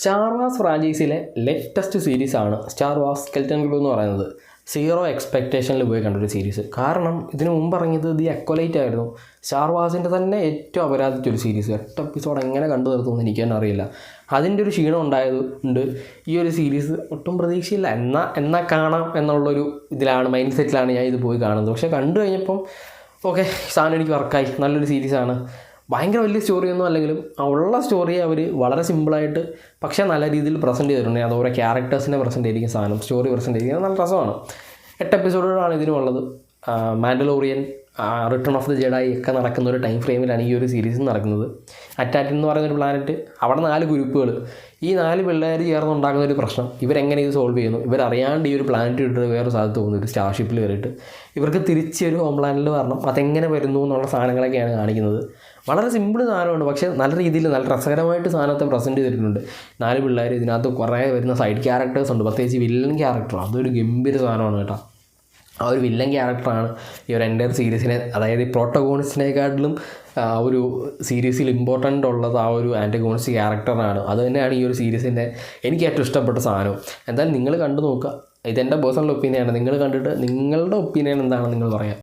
Star Wars ഫ്രാഞ്ചൈസിയിലെ latest സീരീസാണ് Star Wars Skeleton Crew എന്ന് പറയുന്നത്. സീറോ എക്സ്പെക്റ്റേഷനിൽ പോയി കണ്ടൊരു സീരീസ്. കാരണം ഇതിന് മുമ്പ് ഇറങ്ങിയത് ദി അക്വലൈറ്റ് ആയിരുന്നു. സ്റ്റാർ വാർസിൻ്റെ തന്നെ ഏറ്റവും അപരാധിച്ചൊരു സീരീസ്. 8 എപ്പിസോഡ് എങ്ങനെ കണ്ടു തീർത്തുമെന്ന് എനിക്ക് തന്നെ അറിയില്ല. അതിൻ്റെ ഒരു ക്ഷീണം ഉണ്ടായതുകൊണ്ട് ഈ ഒരു സീരീസ് ഒട്ടും പ്രതീക്ഷയില്ല. എന്നാൽ കാണാം എന്നുള്ളൊരു ഇതിലാണ്, മൈൻഡ് സെറ്റിലാണ് ഞാൻ ഇത് പോയി കാണുന്നത്. പക്ഷേ കണ്ടു കഴിഞ്ഞപ്പം ഓക്കെ, സാധനം എനിക്ക് വർക്കായി. നല്ലൊരു സീരീസാണ്. ഭയങ്കര വലിയ സ്റ്റോറിയൊന്നും അല്ലെങ്കിലും ഉള്ള സ്റ്റോറിയെ അവർ വളരെ സിമ്പിളായിട്ട് പക്ഷേ നല്ല രീതിയിൽ പ്രസൻറ്റ് ചെയ്തിട്ടുണ്ട്. അത് ഓരോ ക്യാരക്ടേഴ്സിനെ പ്രസൻറ്റ് ചെയ്തിരിക്കുന്ന സാധനം, സ്റ്റോറി പ്രസൻറ്റ് ചെയ്തിരിക്കുന്നത് നല്ല രസമാണ്. 8 എപ്പിസോഡുകളാണ് ഇതിനുള്ളത്. മാൻഡലോറിയൻ, റിട്ടേൺ ഓഫ് ദി ജെഡായി ഒക്കെ നടക്കുന്ന ഒരു ടൈം ഫ്രെയിമിലാണ് ഈ ഒരു സീരീസ് നടക്കുന്നത്. അറ്റാറ്റിൻ എന്ന് പറയുന്നൊരു പ്ലാനറ്റ്, അവിടെ 4 ഗ്രൂപ്പുകൾ, ഈ 4 പിള്ളേർ ചേർന്നുണ്ടാക്കുന്ന ഒരു പ്രശ്നം ഇവരെങ്ങനെ ഇത് സോൾവ് ചെയ്യുന്നു. ഇവരറിയാണ്ട് ഈ ഒരു പ്ലാനറ്റ് ഇട്ടിട്ട് വേറെ സ്ഥലത്ത് പോകുന്നു, ഒരു സ്റ്റാർഷിപ്പിൽ കയറിയിട്ട് ഇവർക്ക് തിരിച്ച് ഒരു ഹോം പ്ലാനറ്റിൽ വരണം. അതെങ്ങനെ വരുന്നു എന്നുള്ള സാധനങ്ങളൊക്കെയാണ് കാണിക്കുന്നത്. വളരെ സിമ്പിൾ സാധനമുണ്ട്, പക്ഷേ നല്ല രീതിയിൽ നല്ല രസകരമായിട്ട് സാധനത്തെ പ്രസൻറ്റ് ചെയ്തിട്ടുണ്ട്. 4 പിള്ളേർ, ഇതിനകത്ത് കുറേ വരുന്ന സൈഡ് ക്യാരക്ടേഴ്സ് ഉണ്ട്, പ്രത്യേകിച്ച് വില്ലൻ ക്യാരക്ടർ. അതൊരു ഗംഭീര സാധനമാണ് കേട്ടോ. ആ ഒരു വില്ലൻ ക്യാരക്ടറാണ് ഈ ഒരു എൻ്റെ സീരീസിനെ, അതായത് ഈ പ്രോട്ടഗോണിസ്റ്റിനെക്കാട്ടിലും ഒരു സീരീസിൽ ഇമ്പോർട്ടൻ്റ് ഉള്ളത് ആ ഒരു ആൻറ്റഗോണിസ്റ്റ് ക്യാരക്ടറാണ്. അത് തന്നെയാണ് ഈ ഒരു സീരീസിൻ്റെ എനിക്ക് ഏറ്റവും ഇഷ്ടപ്പെട്ട സാധനം. എന്തായാലും നിങ്ങൾ കണ്ടു നോക്കുക. ഇതെൻ്റെ പേഴ്സണൽ ഒപ്പീനിയനാണ്. നിങ്ങൾ കണ്ടിട്ട് നിങ്ങളുടെ ഒപ്പീനിയൻ എന്താണെന്ന് നിങ്ങൾ പറയാം.